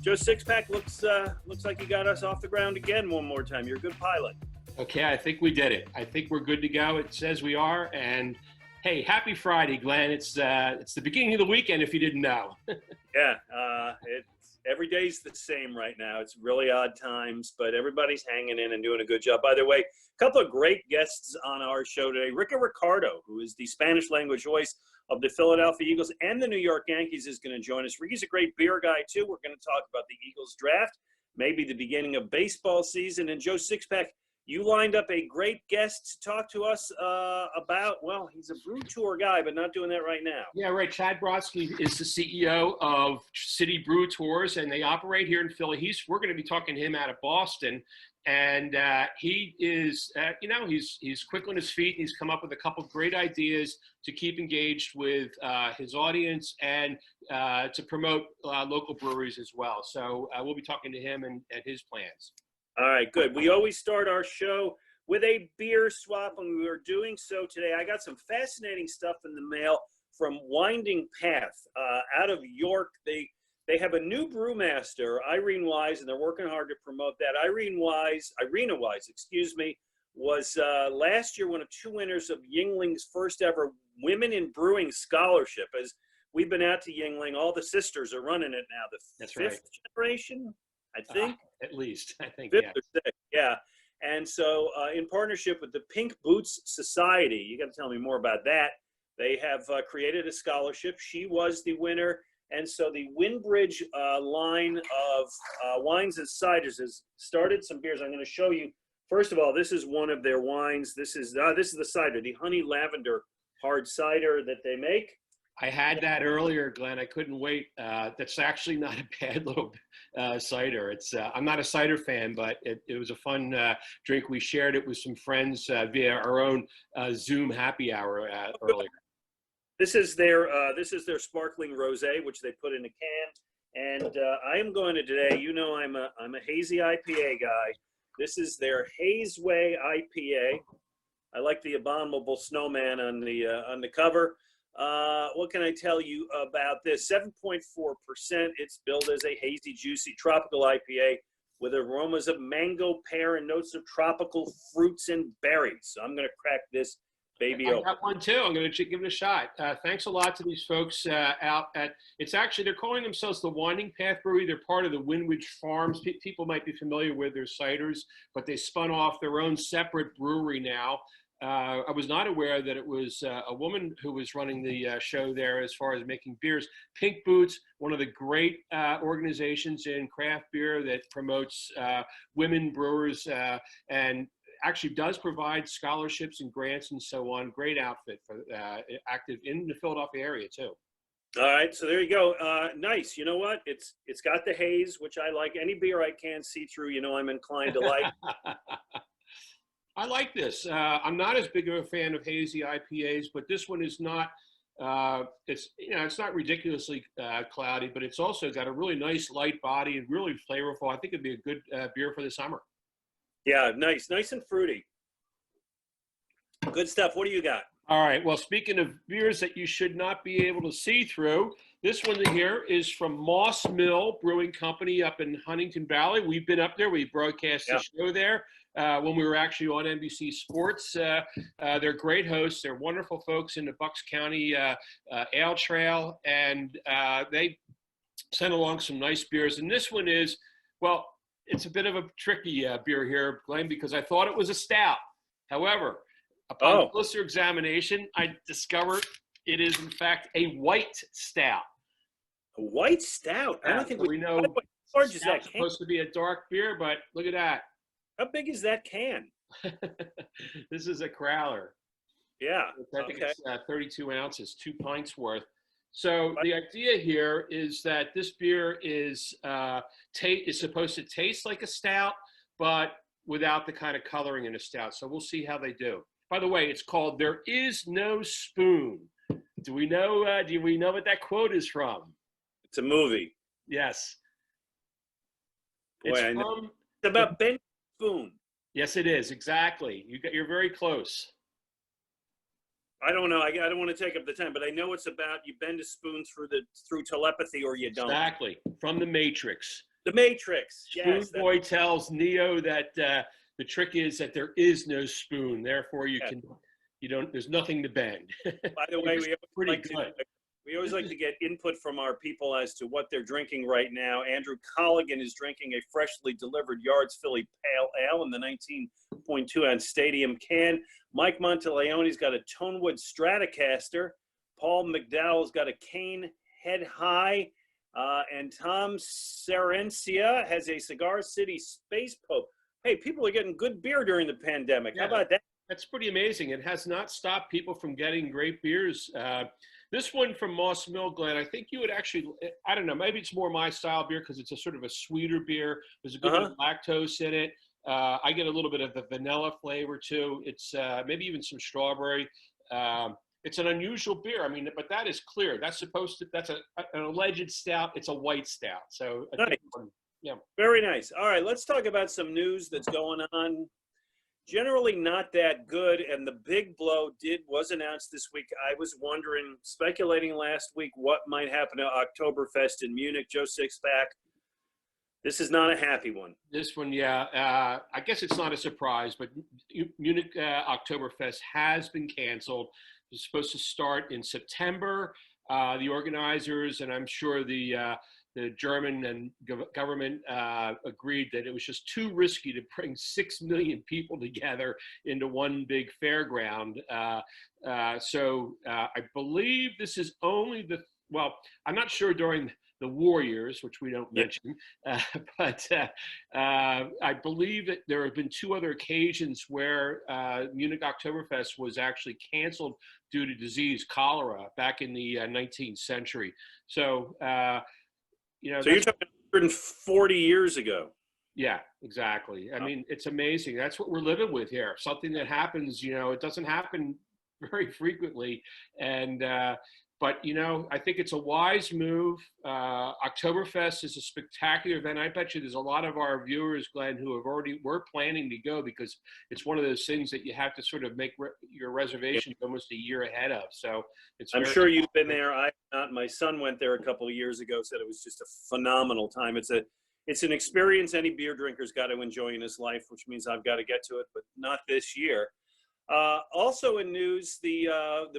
Joe Sixpack looks like you got us off the ground again one more time. You're a good pilot. Okay, I think we did it. I think we're good to go. It says we are. And hey, happy Friday, Glenn. It's the beginning of the weekend, if you didn't know. Yeah, every day's the same right now. It's really odd times, but everybody's hanging in and doing a good job. By the way, a couple of great guests on our show today. Ricardo, who is the Spanish language voice of the Philadelphia Eagles and the New York Yankees, is going to join us. Rickie's a great beer guy, too. We're going to talk about the Eagles draft, maybe the beginning of baseball season. And Joe Sixpack, you lined up a great guest to talk to us about, well, he's a brew tour guy, but not doing that right now. Yeah, right. Chad Brodsky is the CEO of City Brew Tours, and they operate here in Philly. We're going to be talking to him out of Boston. And he is, he's quick on his feet. He's come up with a couple of great ideas to keep engaged with his audience and to promote local breweries as well. So we'll be talking to him and his plans. All right, good. We always start our show with a beer swap, and we are doing so today. I got some fascinating stuff in the mail from Winding Path out of York. They have a new brewmaster, Irene Wise, and they're working hard to promote that. Irina Wise, was last year one of two winners of Yuengling's first ever Women in Brewing Scholarship. As we've been out to Yuengling, all the sisters are running it now. That's fifth right. generation, I think. At least, I think, fifth or sixth, yeah. And so in partnership with the Pink Boots Society, you got to tell me more about that. They have created a scholarship. She was the winner. And so the Windbridge line of wines and ciders has started some beers. I'm going to show you. First of all, this is one of their wines. This is the cider, the honey lavender hard cider that they make. I had that earlier, Glenn. I couldn't wait. That's actually not a bad little cider. I'm not a cider fan, but it was a fun drink. We shared it with some friends via our own Zoom happy hour earlier. This is their sparkling rosé, which they put in a can. And I am going to today. You know, I'm a hazy IPA guy. This is their Haze Way Ipa. I like the abominable snowman on the cover. What can I tell you about this? 7.4%. It's billed as a hazy, juicy tropical IPA with aromas of mango, pear, and notes of tropical fruits and berries. So I'm going to crack this baby open. I got one too. I'm going to give it a shot. Thanks a lot to these folks out at. They're calling themselves the Winding Path Brewery. They're part of the Windbridge Farms. People might be familiar with their ciders, but they spun off their own separate brewery now. I was not aware that it was a woman who was running the show there as far as making beers. Pink Boots, one of the great organizations in craft beer that promotes women brewers and actually does provide scholarships and grants and so on. Great outfit for active in the Philadelphia area too. All right, so there you go. Nice. You know what? It's got the haze, which I like. Any beer I can see through, I'm inclined to like. I like this. I'm not as big of a fan of hazy IPAs, but this one is not. It's not ridiculously cloudy, but it's also got a really nice light body and really flavorful. I think it'd be a good beer for the summer. Yeah, nice and fruity. Good stuff. What do you got? All right. Well, speaking of beers that you should not be able to see through, this one here is from Moss Mill Brewing Company up in Huntington Valley. We've been up there. We broadcast the show there when we were actually on NBC Sports. They're great hosts. They're wonderful folks in the Bucks County Ale Trail, and they sent along some nice beers. And this one is, well, it's a bit of a tricky beer here, Glenn, because I thought it was a stout. However, upon closer examination, I discovered it is, in fact, a white stout. A white stout? I don't think we know. How large is that can? Supposed to be a dark beer, but look at that. How big is that can? This is a crowler. Yeah. I think it's 32 ounces, 2 pints worth. So the idea here is that this beer is supposed to taste like a stout, but without the kind of coloring in a stout. So we'll see how they do. By the way, it's called "There Is No Spoon." Do we know what that quote is from? It's a movie. Yes. Boy, it's about Ben Spoon. Yes, it is. Exactly. You're very close. I don't know. I don't want to take up the time, but I know it's about you bend a spoon through telepathy or you don't. Exactly. From the Matrix. The Matrix. Spoon Yes. Boy tells Neo that the trick is that there is no spoon, therefore there's nothing to bend. By the way, we always like This to get input from our people as to what they're drinking right now. Andrew Colligan is drinking a freshly delivered Yards Philly Pale Ale in the 19.2 ounce Stadium can. Mike Monteleone's got a Tonewood Stratocaster. Paul McDowell's got a Cane Head High. And Tom Serencia has a Cigar City Space Pope. Hey, people are getting good beer during the pandemic. Yeah, how about that? That's pretty amazing. It has not stopped people from getting great beers. This one from Moss Mill, Glenn, I think you would actually, I don't know, maybe it's more my style beer because it's a sort of a sweeter beer. There's a good bit of lactose in it. I get a little bit of the vanilla flavor too. It's maybe even some strawberry. It's an unusual beer. I mean, but that is clear. That's an alleged stout. It's a white stout. So a nice. One, yeah. Very nice. All right, let's talk about some news that's going on. Generally not that good, and the big blow was announced this week. I was wondering, speculating last week, what might happen to Oktoberfest in Munich. Joe Sixpack, this is not a happy one. This one, yeah. I guess it's not a surprise, but Munich Oktoberfest has been canceled. It's supposed to start in September. The organizers, and I'm sure the German and government agreed that it was just too risky to bring 6 million people together into one big fairground. So I believe this is only I'm not sure during the war years, which we don't mention, but I believe that there have been 2 other occasions where Munich Oktoberfest was actually canceled due to disease, cholera, back in the 19th century. So, so you're talking 140 years ago. Yeah, exactly. I mean, it's amazing. That's what we're living with here. Something that happens, it doesn't happen very frequently. And, but, I think it's a wise move. Oktoberfest is a spectacular event. I bet you there's a lot of our viewers, Glenn, who were planning to go because it's one of those things that you have to sort of make your reservations almost a year ahead of. So I'm sure you've been there. I not. My son went there a couple of years ago, said it was just a phenomenal time. It's an experience any beer drinker's got to enjoy in his life, which means I've got to get to it, but not this year. Also in news, the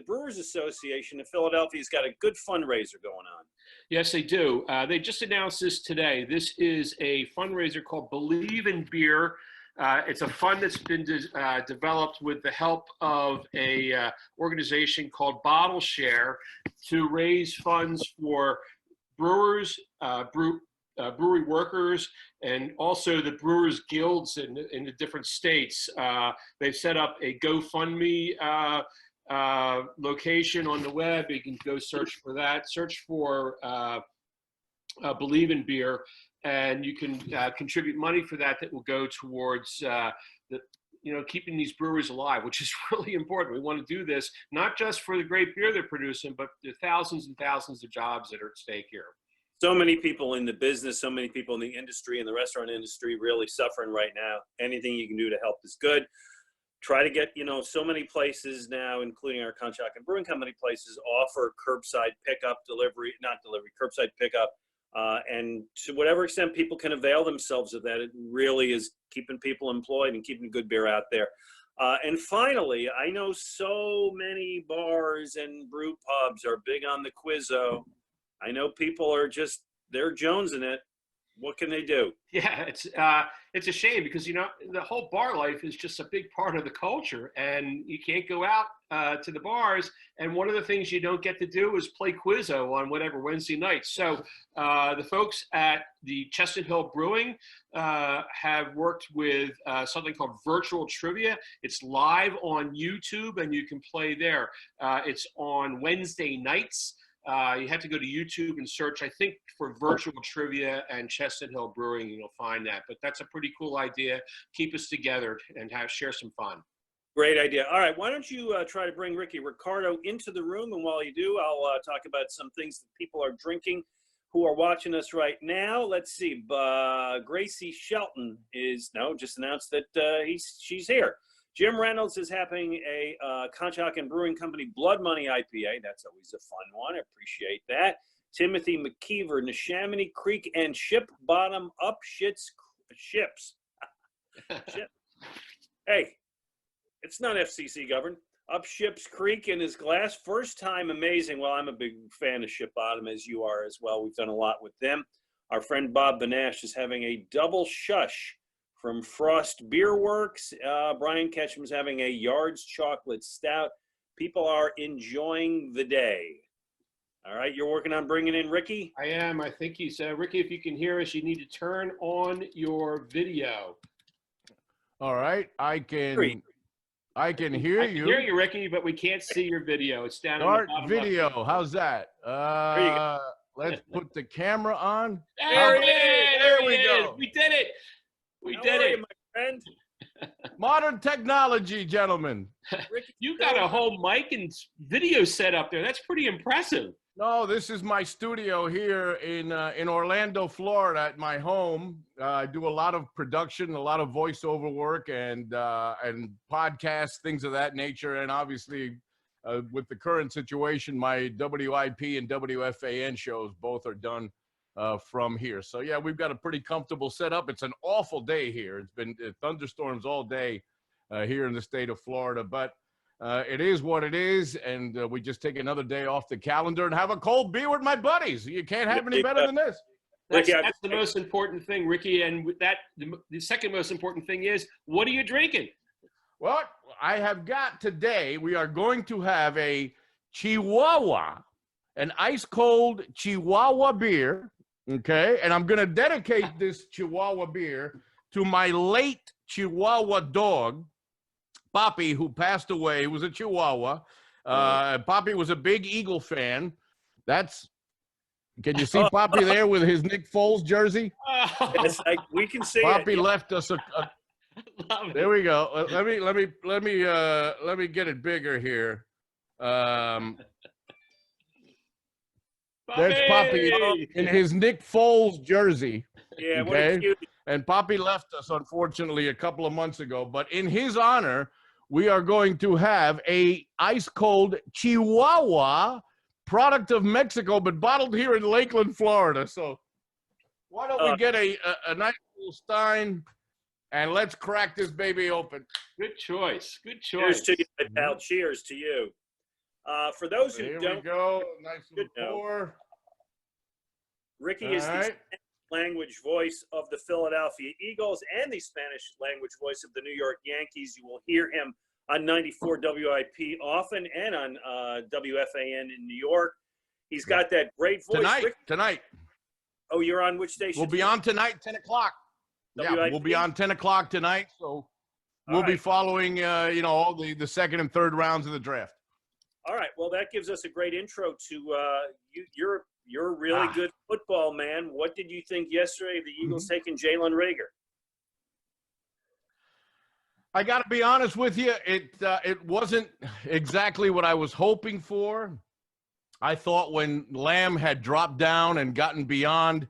Brewers Association of Philadelphia's got a good fundraiser going on. Yes, they do. They just announced this today. This is a fundraiser called Believe in Beer. It's a fund that's been developed with the help of a organization called Bottle Share to raise funds for brewers, brewery workers, and also the brewers guilds in the different states. They've set up a GoFundMe location on the web. You can go search for that. Search for Believe in Beer, and you can contribute money for that will go towards keeping these breweries alive, which is really important. We want to do this not just for the great beer they're producing, but the thousands and thousands of jobs that are at stake here. So many people in the business, so many people in the industry, in the restaurant industry, really suffering right now. Anything you can do to help is good. Try to get, so many places now, including our Conshock and Brewing Company places, offer curbside pickup, curbside pickup. And to whatever extent people can avail themselves of that, it really is keeping people employed and keeping good beer out there. And finally, I know so many bars and brew pubs are big on the Quizzo. I know people are they're jonesing it. What can they do? Yeah, it's a shame because, the whole bar life is just a big part of the culture, and you can't go out to the bars. And one of the things you don't get to do is play Quizzo on whatever Wednesday night. So the folks at the Chestnut Hill Brewing have worked with something called Virtual Trivia. It's live on YouTube, and you can play there. It's on Wednesday nights. You have to go to YouTube and search, I think, for Virtual Trivia and Chestnut Hill Brewing, and you'll find that. But that's a pretty cool idea. Keep us together and share some fun. Great idea. All right, why don't you try to bring Ricardo into the room, and while you do, I'll talk about some things that people are drinking who are watching us right now. Let's see. Gracie Shelton just announced that she's here. Jim Reynolds is having a Conshock and Brewing Company Blood Money IPA. That's always a fun one. I appreciate that. Timothy McKeever, Neshaminy Creek, and Ship Bottom Up Ships. Hey, it's not FCC governed. Up Ships Creek in his glass. First time, amazing. Well, I'm a big fan of Ship Bottom, as you are as well. We've done a lot with them. Our friend Bob Benash is having a double shush from Frost Beer Works. Brian Ketchum's having a Yards Chocolate Stout. People are enjoying the day. All right, you're working on bringing in Rickie? I am. I think he's Rickie, if you can hear us, you need to turn on your video. All right, I can hear you. I can hear you, Rickie, but we can't see your video. It's down Start in the bottom video. left. How's that? Let's put the camera on. There it is. There we it go. is. We did it. We How did are it. you, my friend? Modern technology, gentlemen. Rickie, You got a whole mic and video set up there. That's pretty impressive. No, this is my studio here in Orlando, Florida, at my home. I do a lot of production, a lot of voiceover work, and podcasts, things of that nature. And obviously, with the current situation, my WIP and WFAN shows both are done from here. So yeah, we've got a pretty comfortable setup. It's an awful day here. It's been thunderstorms all day here in the state of Florida, but it is what it is, and we just take another day off the calendar and have a cold beer with my buddies. You can't have any better than this. That's the most important thing, Rickie. And with that, the second most important thing is, what are you drinking? Well, I have got today, we are going to have a Chihuahua, an ice-cold Chihuahua beer, okay? And I'm going to dedicate this Chihuahua beer to my late Chihuahua dog, Poppy, who passed away. He was a Chihuahua. Poppy was a big Eagle fan. Can you see Poppy there with his Nick Foles jersey? Yes, we can see Poppy it. left us there we go. Let me get it bigger here. There's Poppy in his Nick Foles jersey. Yeah, what a cute. And Poppy left us, unfortunately, a couple of months ago. But in his honor, we are going to have a ice-cold Chihuahua, product of Mexico, but bottled here in Lakeland, Florida. So why don't we get a nice little Stein, and let's crack this baby open. Good choice. Good Cheers choice. to you, my pal. Cheers to you. For those who Here don't we go. Nice little know, pour. Rickie All is the right. Spanish language voice of the Philadelphia Eagles and the Spanish language voice of the New York Yankees. You will hear him on 94 WIP often and on WFAN in New York. He's got that great voice. Tonight. Oh, you're on which station? We'll be on tonight, 10 o'clock. Yeah, WIP? we'll be on 10 o'clock tonight. So we'll be following, all the second and third rounds of the draft. All right. Well, that gives us a great intro to you're a really good football man. What did you think yesterday of the Eagles taking Jalen Reagor? I got to be honest with you. It wasn't exactly what I was hoping for. I thought when Lamb had dropped down and gotten beyond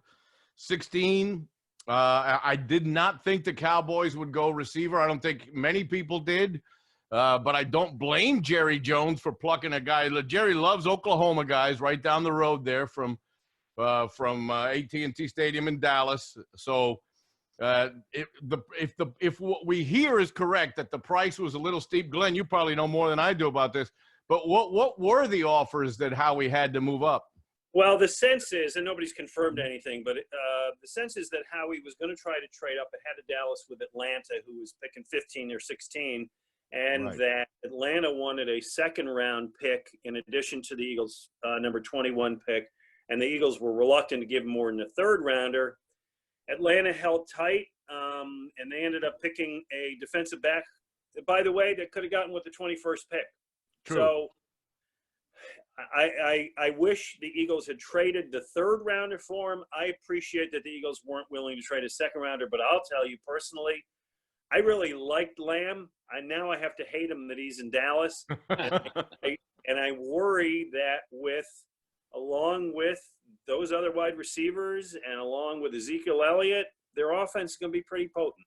16, I did not think the Cowboys would go receiver. I don't think many people did. But I don't blame Jerry Jones for plucking a guy. Jerry loves Oklahoma guys right down the road there from AT&T Stadium in Dallas. So if what we hear is correct, that the price was a little steep, Glenn, you probably know more than I do about this. But what were the offers that Howie had to move up? Well, the sense is, and nobody's confirmed anything, but the sense is that Howie was going to try to trade up ahead of Dallas with Atlanta, who was picking 15 or 16. And that Atlanta wanted a second-round pick in addition to the Eagles' number 21 pick, and the Eagles were reluctant to give more than a third-rounder. Atlanta held tight, and they ended up picking a defensive back, by the way, that could have gotten with the 21st pick. True. So I wish the Eagles had traded the third-rounder for him. I appreciate that the Eagles weren't willing to trade a second-rounder, but I'll tell you personally, I really liked Lamb. Now I have to hate him that he's in Dallas. And I worry that along with those other wide receivers and along with Ezekiel Elliott, their offense is going to be pretty potent.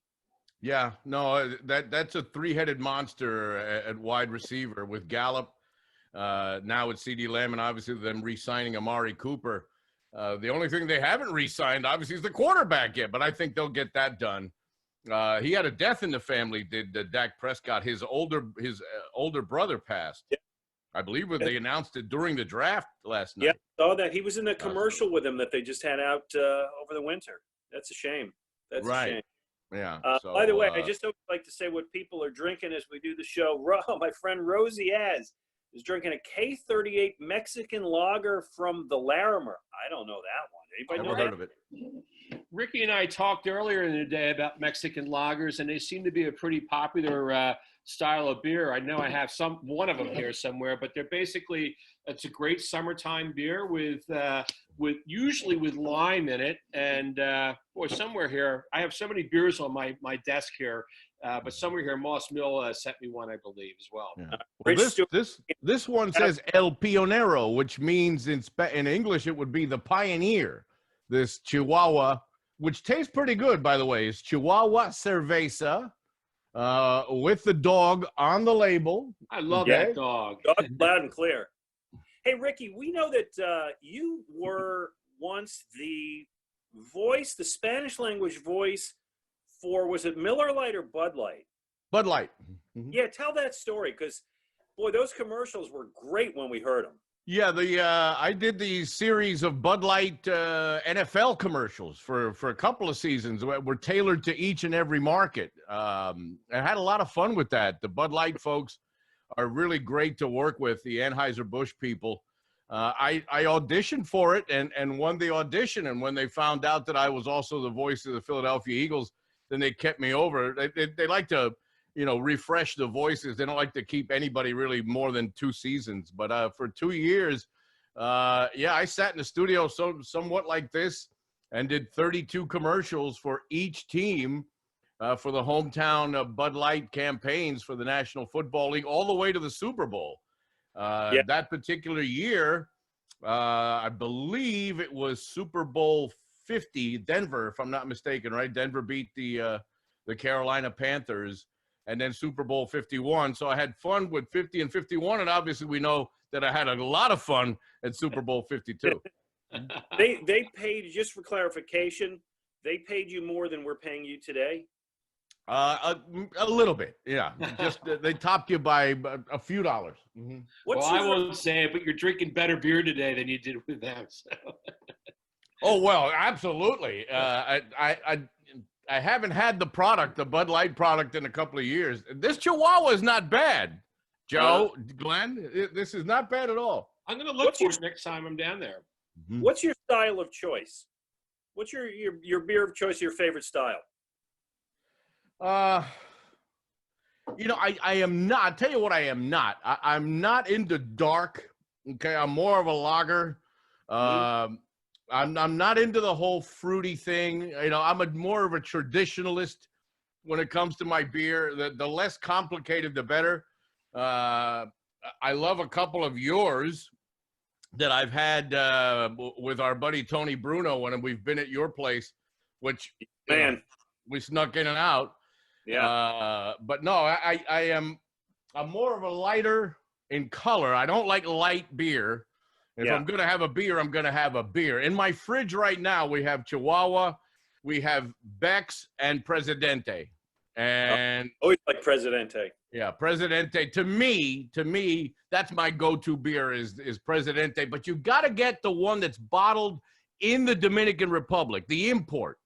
Yeah, no, that's a three-headed monster at wide receiver with Gallup, now with CeeDee Lamb, and obviously them re-signing Amari Cooper. The only thing they haven't re-signed, obviously, is the quarterback yet, but I think they'll get that done. He had a death in the family. Did Dak Prescott? His older brother passed. Yeah. I believe they announced it during the draft last night. Yeah, saw that. He was in a commercial with him that they just had out over the winter. That's a shame. That's a shame. Yeah. By the way, I just would like to say what people are drinking as we do the show. My friend Rosie is drinking a K38 Mexican lager from the Larimer. I don't know that one. Anybody know heard of it? Rickie and I talked earlier in the day about Mexican lagers, and they seem to be a pretty popular style of beer. I know I have one of them here somewhere, but they're basically, it's a great summertime beer with usually with lime in it. And boy, somewhere here, I have so many beers on my desk here, but somewhere here, Moss Mill sent me one, I believe, as well. Yeah. Well, this one says El Pionero, which means in English it would be the pioneer. This Chihuahua, which tastes pretty good, by the way, is Chihuahua Cerveza. With the dog on the label. I love that dog. Dog loud and clear. Hey, Rickie, we know that you were once the voice, the Spanish language voice for, was it Miller Lite or Bud Light? Bud Light. Mm-hmm. Yeah, tell that story, because, boy, those commercials were great when we heard them. Yeah, I did the series of Bud Light NFL commercials for a couple of seasons. Were tailored to each and every market. I had a lot of fun with that. The Bud Light folks are really great to work with, the Anheuser-Busch people. I auditioned for it and won the audition. And when they found out that I was also the voice of the Philadelphia Eagles, then they kept me over. They like to, refresh the voices. They don't like to keep anybody really more than 2 seasons. But for 2 years, I sat in the studio somewhat like this and did 32 commercials for each team for the hometown Bud Light campaigns for the National Football League all the way to the Super Bowl. That particular year, I believe it was Super Bowl 50, Denver, if I'm not mistaken, right? Denver beat the Carolina Panthers. And then Super Bowl 51. So I had fun with 50 and 51. And obviously we know that I had a lot of fun at Super Bowl 52. They paid, just for clarification, they paid you more than we're paying you today? A little bit, yeah. Just they topped you by a few dollars. Mm-hmm. Well, I won't say it, but you're drinking better beer today than you did with them. So. Oh, well, absolutely. I haven't had the Bud Light product, in a couple of years. This Chihuahua is not bad, Joe, Glenn. This is not bad at all. I'm going to look for it next time I'm down there. Mm-hmm. What's your style of choice? What's your beer of choice, your favorite style? I am not. I'll tell you what I am not. I'm not into dark. Okay, I'm more of a lager. I'm not into the whole fruity thing. I'm more of a traditionalist when it comes to my beer. The less complicated, the better. I love a couple of yours that I've had with our buddy Tony Bruno when we've been at your place, which we snuck in and out. Yeah. But no, I'm more of a lighter in color. I don't like light beer. If I'm going to have a beer, I'm going to have a beer. In my fridge right now, we have Chihuahua, we have Beck's, and Presidente. And always like Presidente. Yeah, Presidente. To me, that's my go-to beer is Presidente. But you got to get the one that's bottled in the Dominican Republic, the import,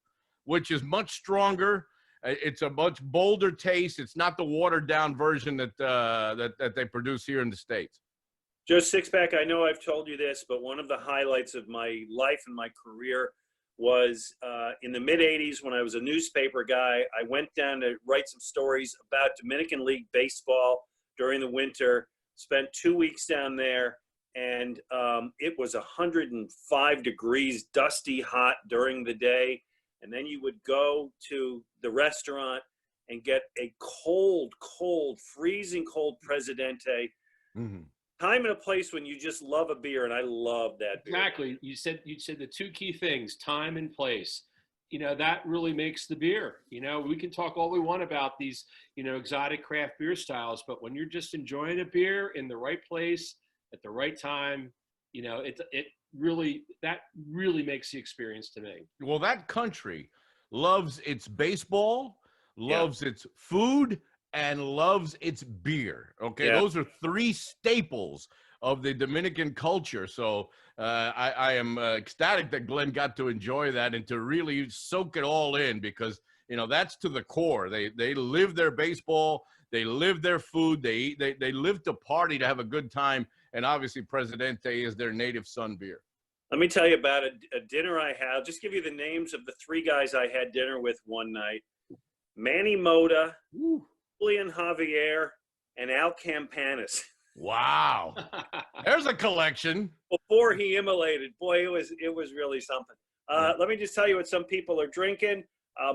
which is much stronger. It's a much bolder taste. It's not the watered-down version that they produce here in the States. Joe Sixpack, I know I've told you this, but one of the highlights of my life and my career was in the mid-'80s when I was a newspaper guy. I went down to write some stories about Dominican League baseball during the winter, spent 2 weeks down there, and it was 105 degrees, dusty hot during the day. And then you would go to the restaurant and get a cold, freezing cold Presidente. Mm-hmm. time and a place when you just love a beer, and I love that beer. Exactly. You said the two key things, time and place. You know, that really makes the beer. You know, we can talk all we want about these, you know, exotic craft beer styles, but when you're just enjoying a beer in the right place at the right time, you know, it really makes the experience to me. Well, that country loves its baseball, loves its food, and loves its beer. Okay, those are three staples of the Dominican culture. So I am ecstatic that Glenn got to enjoy that and to really soak it all in, because that's to the core. They live their baseball, they live their food, they live to party, to have a good time, and obviously Presidente is their native Sun beer. Let me tell you about a dinner I had. Just give you the names of the three guys I had dinner with one night: Manny Mota, Julian Javier, and Al Campanis. Wow. There's a collection. Before he immolated, boy, it was really something. Let me just tell you what some people are drinking.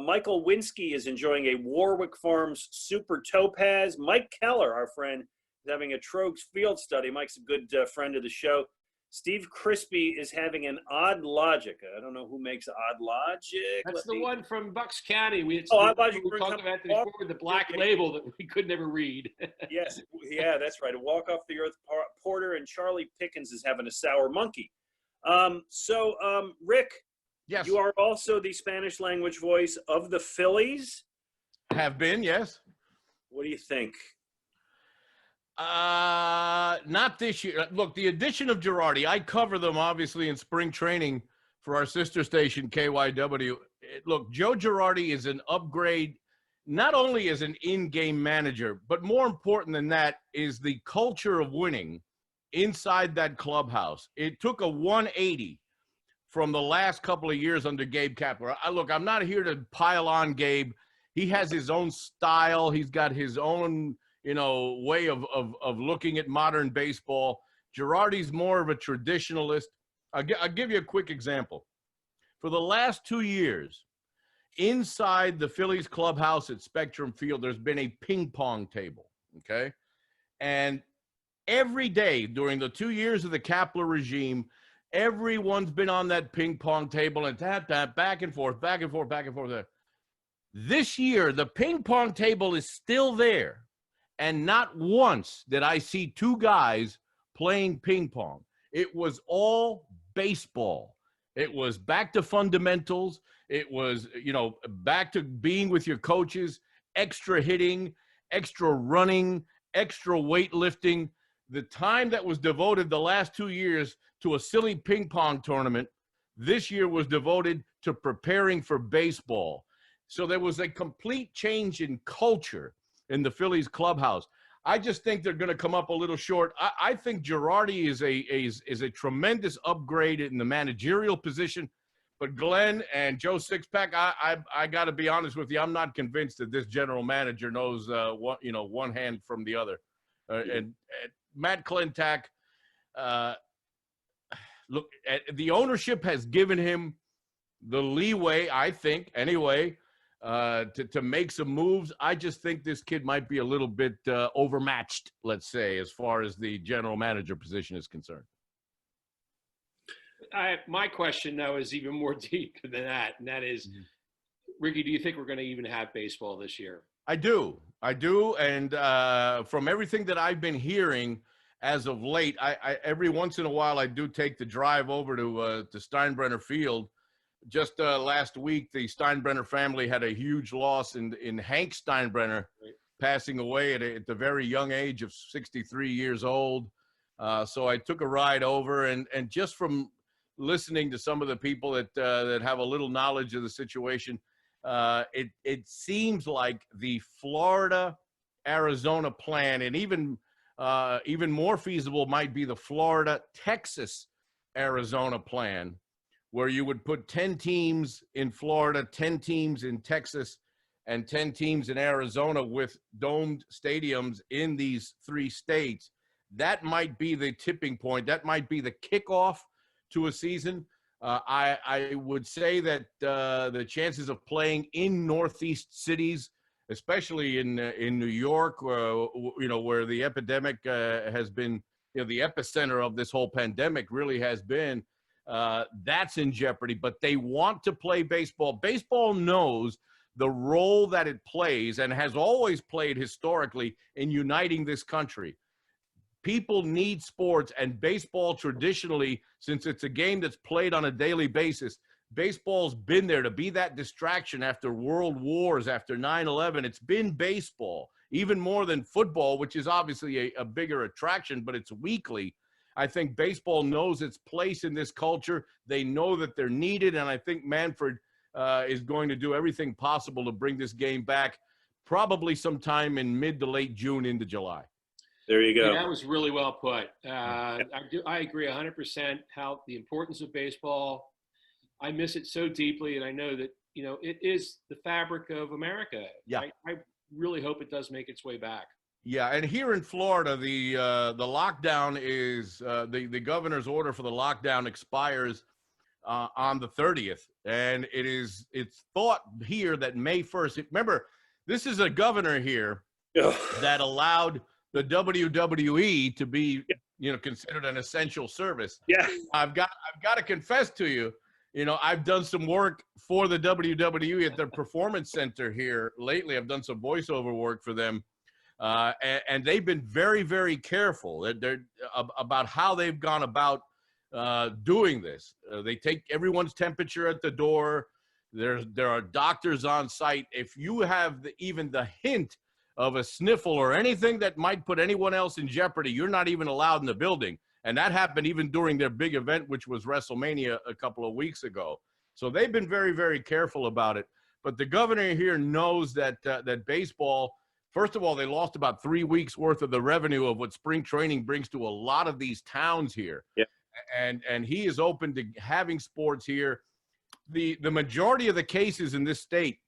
Michael Winsky is enjoying a Warwick Farms Super Topaz. Mike Keller, our friend, is having a Trogs Field Study. Mike's a good friend of the show. Steve Crispy is having an Odd Logic. I don't know who makes Odd Logic. That's the one from Bucks County. We Odd Logic. We talked about that before, with the black label that we could never read. Yes, yeah, that's right. A Walk Off the Earth Porter, and Charlie Pickens is having a Sour Monkey. Rick, yes, you are also the Spanish language voice of the Phillies. Have been, yes. What do you think? Not this year. Look, the addition of Girardi, I cover them obviously in spring training for our sister station KYW. Look, Joe Girardi is an upgrade, not only as an in-game manager, but more important than that is the culture of winning inside that clubhouse. It took a 180 from the last couple of years under Gabe Kapler. Look, I'm not here to pile on Gabe. He has his own style. He's got his own way of looking at modern baseball. Girardi's more of a traditionalist. I'll give you a quick example. For the last 2 years, inside the Phillies clubhouse at Spectrum Field, there's been a ping pong table, okay? And every day during the 2 years of the Kapler regime, everyone's been on that ping pong table and tap, back and forth, back and forth, back and forth. This year, the ping pong table is still there. And not once did I see two guys playing ping pong. It was all baseball. It was back to fundamentals. It was, back to being with your coaches, extra hitting, extra running, extra weightlifting. The time that was devoted the last 2 years to a silly ping pong tournament, this year was devoted to preparing for baseball. So there was a complete change in culture in the Phillies clubhouse. I just think they're going to come up a little short. I think Girardi is a tremendous upgrade in the managerial position, but Glenn and Joe Sixpack, I got to be honest with you, I'm not convinced that this general manager knows one hand from the other. And Matt Klentak, look, the ownership has given him the leeway, I think, anyway, to make some moves. I just think this kid might be a little bit overmatched, let's say, as far as the general manager position is concerned. My question, though, is even more deep than that, and that is, Rickie, do you think we're going to even have baseball this year? I do, and from everything that I've been hearing as of late, I every once in a while I do take the drive over to Steinbrenner Field. Just last week, the Steinbrenner family had a huge loss in Hank Steinbrenner, passing away at the very young age of 63 years old. So I took a ride over, and just from listening to some of the people that have a little knowledge of the situation, it seems like the Florida-Arizona plan, and even more feasible might be the Florida-Texas-Arizona plan, where you would put 10 teams in Florida, 10 teams in Texas, and 10 teams in Arizona with domed stadiums in these three states. That might be the tipping point. That might be the kickoff to a season. I would say that the chances of playing in Northeast cities, especially in New York, where the epidemic has been, the epicenter of this whole pandemic really has been, that's in jeopardy. But they want to play baseball. Baseball knows the role that it plays and has always played historically in uniting this country. People need sports, and baseball traditionally, since it's a game that's played on a daily basis, baseball's been there to be that distraction after world wars, after 9/11. It's been baseball, even more than football, which is obviously a bigger attraction, but it's weekly. I think baseball knows its place in this culture. They know that they're needed, and I think Manfred is going to do everything possible to bring this game back, probably sometime in mid to late June into July. There you go. Yeah, that was really well put. I agree 100% how the importance of baseball. I miss it so deeply, and I know that, you know, it is the fabric of America. Yeah. I really hope it does make its way back. Yeah, and here in Florida, the lockdown is the governor's order for the lockdown expires on the 30th, and it's thought here that May 1st. Remember, this is a governor here that allowed the WWE to be, you know, considered an essential service. Yeah. I've got to confess to you, you know, I've done some work for the WWE at their performance center here lately. I've done some voiceover work for them, and they've been very, very careful about how they've gone about doing this. They take everyone's temperature at the door. There are doctors on site. If you have even the hint of a sniffle or anything that might put anyone else in jeopardy, you're not even allowed in the building. And that happened even during their big event, which was WrestleMania a couple of weeks ago. So they've been very, very careful about it. But the governor here knows that that baseball, first of all, they lost about 3 weeks worth of the revenue of what spring training brings to a lot of these towns here. Yeah. And he is open to having sports here. The majority of the cases in this state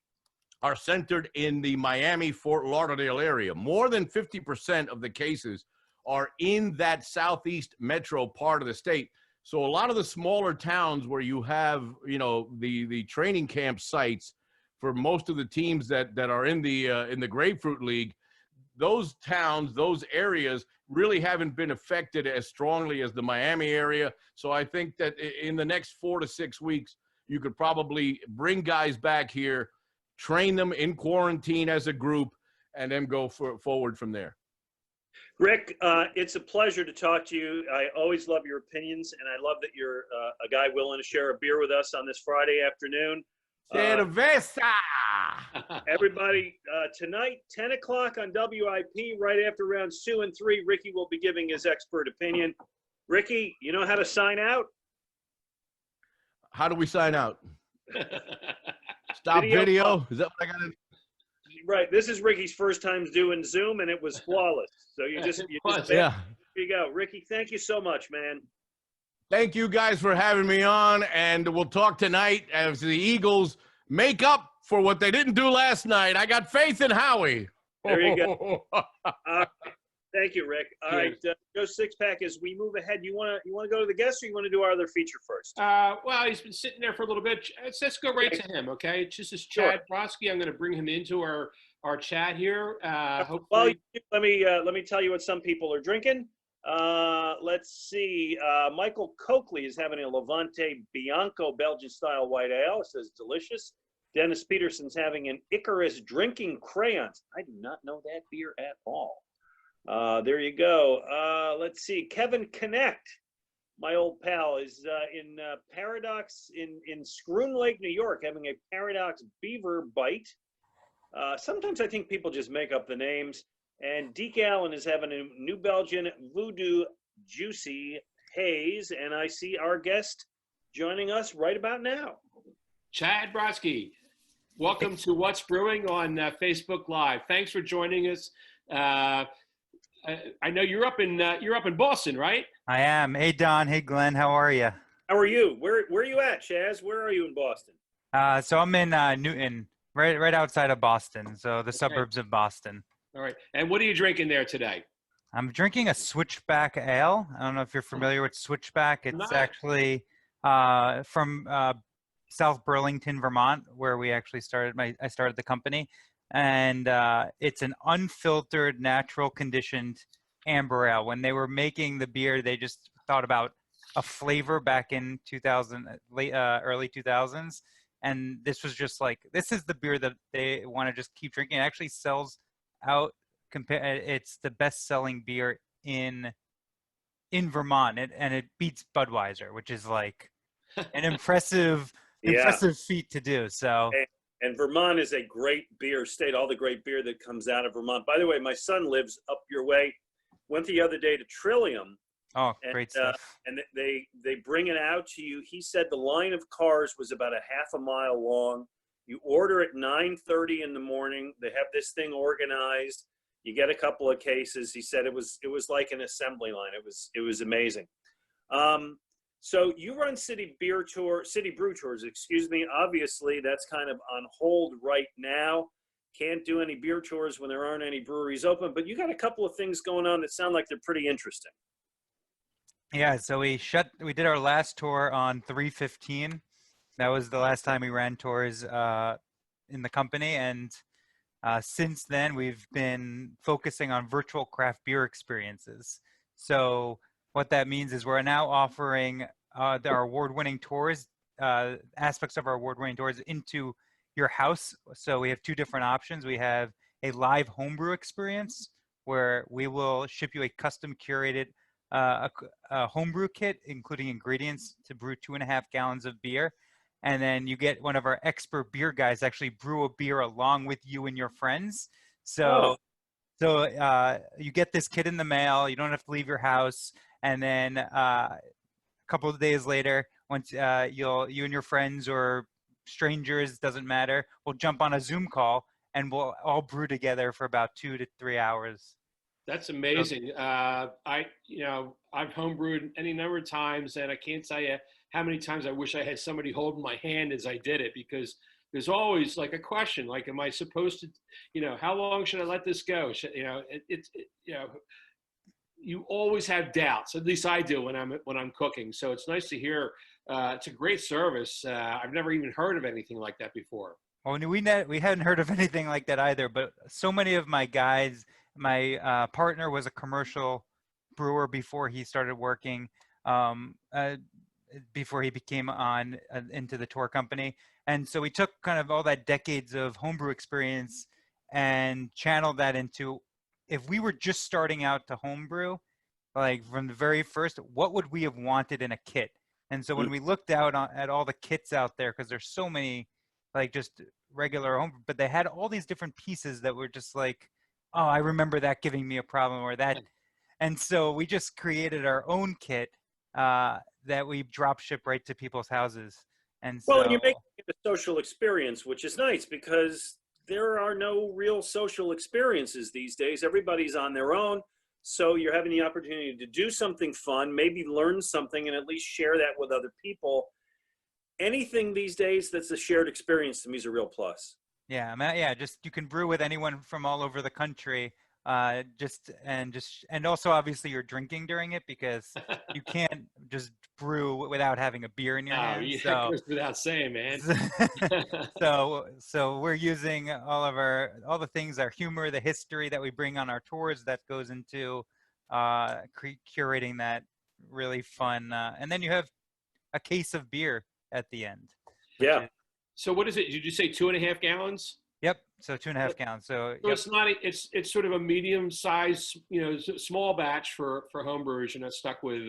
are centered in the Miami-Fort Lauderdale area. More than 50% of the cases are in that southeast metro part of the state. So a lot of the smaller towns where you have, you know, the training camp sites for most of the teams that are in the Grapefruit League, those towns, those areas really haven't been affected as strongly as the Miami area. So I think that in the next 4 to 6 weeks, you could probably bring guys back here, train them in quarantine as a group, and then go forward from there. Rick, it's a pleasure to talk to you. I always love your opinions, and I love that you're a guy willing to share a beer with us on this Friday afternoon. Cerveza! Everybody, tonight, 10 o'clock on WIP, right after rounds 2 and 3, Rickie will be giving his expert opinion. Rickie, you know how to sign out? How do we sign out? Stop video? Is that what I got to do? Right. This is Rickie's first time doing Zoom, and it was flawless. So you just yeah. There you go. Rickie, thank you so much, man. Thank you guys for having me on, and we'll talk tonight as the Eagles make up for what they didn't do last night. I got faith in Howie. There you go. Thank you, Rick. All right, Joe Sixpack, as we move ahead, you want to go to the guests, or you want to do our other feature first? Well, he's been sitting there for a little bit. Let's go right to him, okay? This is Chad Brodsky. I'm going to bring him into our chat here. Hopefully. Well, let me tell you what some people are drinking. Let's see. Michael Coakley is having a Levante Bianco Belgian-style white ale. It says delicious. Dennis Peterson's having an Icarus drinking crayons. I do not know that beer at all. There you go. Let's see. Kevin Connect, my old pal, is in Paradox in Scroon Lake, New York, having a Paradox Beaver Bite. Sometimes I think people just make up the names. And Deke Allen is having a New Belgian Voodoo Juicy Haze. And I see our guest joining us right about now. Chad Brodsky, welcome to What's Brewing on Facebook Live. Thanks for joining us. I know you're up in Boston, right? I am. Hey, Don. Hey, Glenn. How are you? How are you? Where are you at, Chaz? Where are you in Boston? So I'm in Newton, right outside of Boston, so the suburbs of Boston. All right. And what are you drinking there today? I'm drinking a Switchback Ale. I don't know if you're familiar with Switchback. It's actually from South Burlington, Vermont, where we actually I started the company. And it's an unfiltered, natural conditioned amber ale. When they were making the beer, they just thought about a flavor back in early 2000s. And this was just like, this is the beer that they want to just keep drinking. It actually sells out. It's the best selling beer in in Vermont, and it beats Budweiser, which is like an impressive Yeah. feat to do. So. And Vermont is a great beer state. All the great beer that comes out of Vermont. By the way, my son lives up your way. Went the other day to Trillium. Oh, great stuff. And they bring it out to you. He said the line of cars was about a half a mile long. You order at 9:30 in the morning. They have this thing organized. You get a couple of cases. He said it was like an assembly line. It was amazing. So you run City Brew Tours, excuse me. Obviously, that's kind of on hold right now. Can't do any beer tours when there aren't any breweries open, but you got a couple of things going on that sound like they're pretty interesting. Yeah, so we did our last tour on 3/15. That was the last time we ran tours in the company, and since then we've been focusing on virtual craft beer experiences. So what that means is we're now offering our award-winning tours, aspects of our award-winning tours into your house. So we have two different options. We have a live homebrew experience where we will ship you a custom curated a homebrew kit, including ingredients to brew 2.5 gallons of beer. And then you get one of our expert beer guys actually brew a beer along with you and your friends. So you get this kit in the mail. You don't have to leave your house. And then a couple of days later, once you and your friends or strangers, doesn't matter, we'll jump on a Zoom call and we'll all brew together for about 2 to 3 hours. That's amazing. I've homebrewed any number of times, and I can't tell you how many times I wish I had somebody holding my hand as I did it, because there's always like a question, like, am I supposed to, how long should I let this go? You always have doubts. At least I do when I'm cooking. So it's nice to hear. It's a great service. I've never even heard of anything like that before. Well, we hadn't heard of anything like that either, but so many of my guys, my partner was a commercial brewer before he started working, before he became into the tour company. And so we took kind of all that decades of homebrew experience and channeled that into, if we were just starting out to homebrew, like from the very first, what would we have wanted in a kit? And so when we looked out at all the kits out there, because there's so many, like just regular home, but they had all these different pieces that were just like, oh, I remember that giving me a problem, or that. And so we just created our own kit that we drop ship right to people's houses. And so, well, you make it a social experience, which is nice because there are no real social experiences these days. Everybody's on their own. So you're having the opportunity to do something fun, maybe learn something, and at least share that with other people. Anything these days that's a shared experience to me is a real plus. Yeah, just you can brew with anyone from all over the country. And also obviously you're drinking during it, because you can't just brew without having a beer in your hand. Yeah, so, it goes without saying, man. so we're using all the things, our humor, the history that we bring on our tours, that goes into curating that really fun. And then you have a case of beer at the end. Yeah. So what is it? Did you say 2.5 gallons? Yep. So 2.5 gallons. So yep. It's not. It's sort of a medium size, small batch for homebrewers. You're not stuck with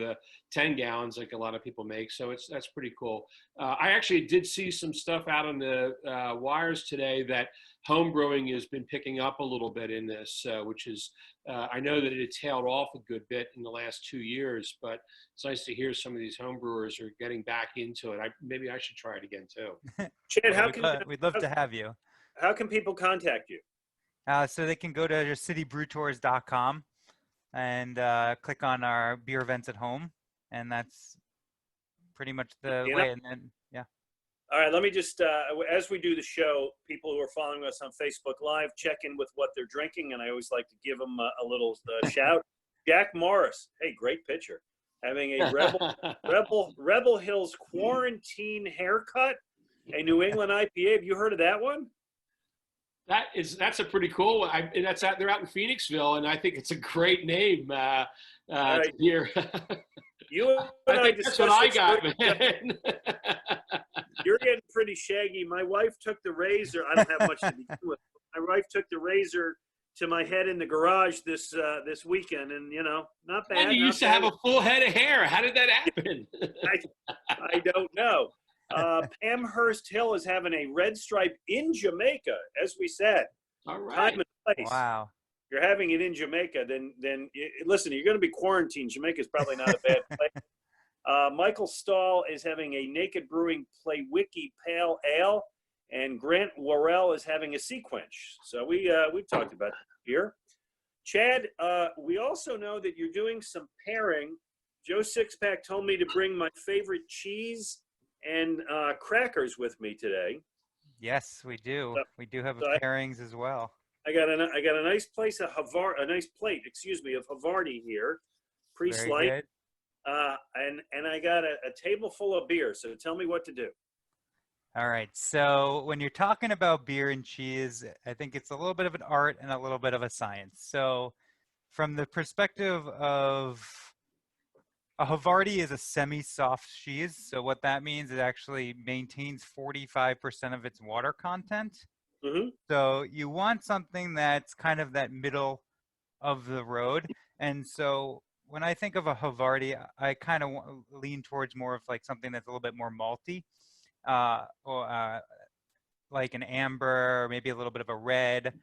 10 gallons like a lot of people make. So that's pretty cool. I actually did see some stuff out on the wires today that homebrewing has been picking up a little bit in this, which is I know that it tailed off a good bit in the last 2 years, but it's nice to hear some of these homebrewers are getting back into it. Maybe I should try it again too. Chad, we'd love to have you. How can people contact you? So they can go to citybrewtours.com and click on our beer events at home, and that's pretty much the way. And then, yeah. All right, let me just, as we do the show, people who are following us on Facebook Live, check in with what they're drinking, and I always like to give them a little shout. Jack Morris, hey, great pitcher, having a Rebel Hills Quarantine Haircut, a New England IPA. Have you heard of that one? That's a pretty cool one. They're out in Phoenixville, and I think it's a great name right. to hear. I think that's what I got, man. You're getting pretty shaggy. My wife took the razor. I don't have much to begin with. My wife took the razor to my head in the garage this weekend, and not bad. And you used to have a full head of hair. How did that happen? I don't know. Amherst Hill is having a red stripe in Jamaica, as we said. All right. Time and place. Wow. If you're having it in Jamaica, then listen, you're going to be quarantined. Jamaica's probably not a bad place. Michael Stahl is having a Naked Brewing Play-Wiki Pale Ale, and Grant Worrell is having a Sea Quench. So we've talked about that here. Chad, we also know that you're doing some pairing. Joe Sixpack told me to bring my favorite cheese and crackers with me today. Yes, we do. We do have pairings as well. I got a nice plate of Havarti here, pre-sliced. And I got a table full of beer. So tell me what to do. All right. So when you're talking about beer and cheese, I think it's a little bit of an art and a little bit of a science. So from the perspective of a Havarti is a semi-soft cheese. So what that means, it actually maintains 45% of its water content. Mm-hmm. So you want something that's kind of that middle of the road. And so when I think of a Havarti, I kind of lean towards more of like something that's a little bit more malty, or like an amber, or maybe a little bit of a red.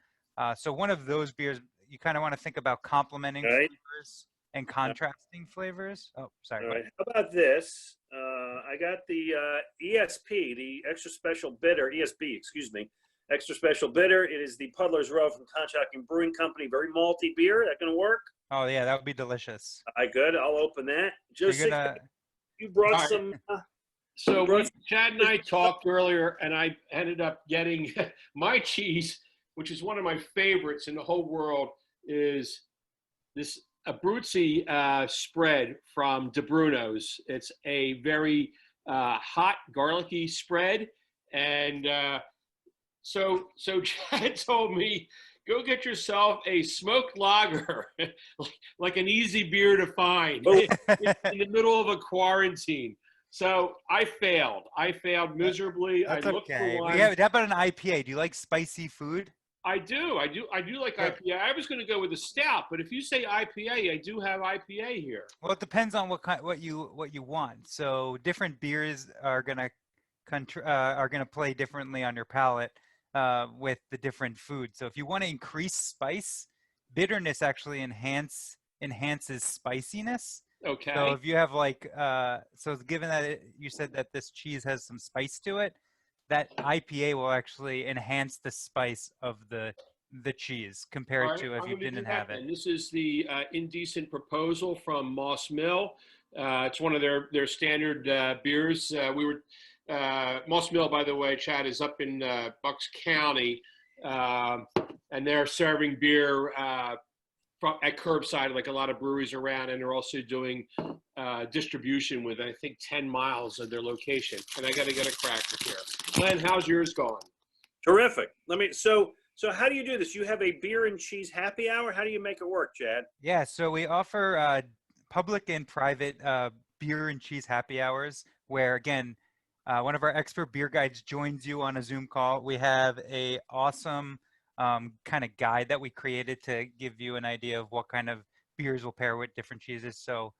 So one of those beers, you kind of want to think about complementing flavors and contrasting flavors. Oh, sorry. All right. How about this? I got the ESP, the extra special bitter, ESB, excuse me. Extra special bitter. It is the Puddler's Row from Conshohocken Brewing Company. Very malty beer. That gonna work? Oh yeah, that would be delicious. All right, good. I'll open that. Just you brought some. So Chad and I talked earlier, and I ended up getting my cheese, which is one of my favorites in the whole world, is this Brodsky spread from De Bruno's. It's a very hot, garlicky spread, and so Chad told me, go get yourself a smoked lager, like an easy beer to find in the middle of a quarantine. So I failed miserably. That's I looked okay. for one. How about an IPA? Do you like spicy food? I do like IPA. I was going to go with a stout, but if you say IPA, I do have IPA here. Well, it depends on what you want. So different beers are gonna play differently on your palate with the different foods. So if you want to increase spice, bitterness actually enhances spiciness. Okay. So if you have like, so given that you said that this cheese has some spice to it, that IPA will actually enhance the spice of the cheese compared to if you didn't have it. And this is the Indecent Proposal from Moss Mill. It's one of their standard beers. Moss Mill, by the way, Chad, is up in Bucks County, and they're serving beer at curbside, like a lot of breweries around, and they're also doing distribution with, I think, 10 miles of their location. And I got to get a cracker here. Glenn, how's yours going? Terrific. So how do you do this? You have a beer and cheese happy hour? How do you make it work, Chad? Yeah, so we offer public and private beer and cheese happy hours where, again, one of our expert beer guides joins you on a Zoom call. We have a awesome kind of guide that we created to give you an idea of what kind of beers will pair with different cheeses. So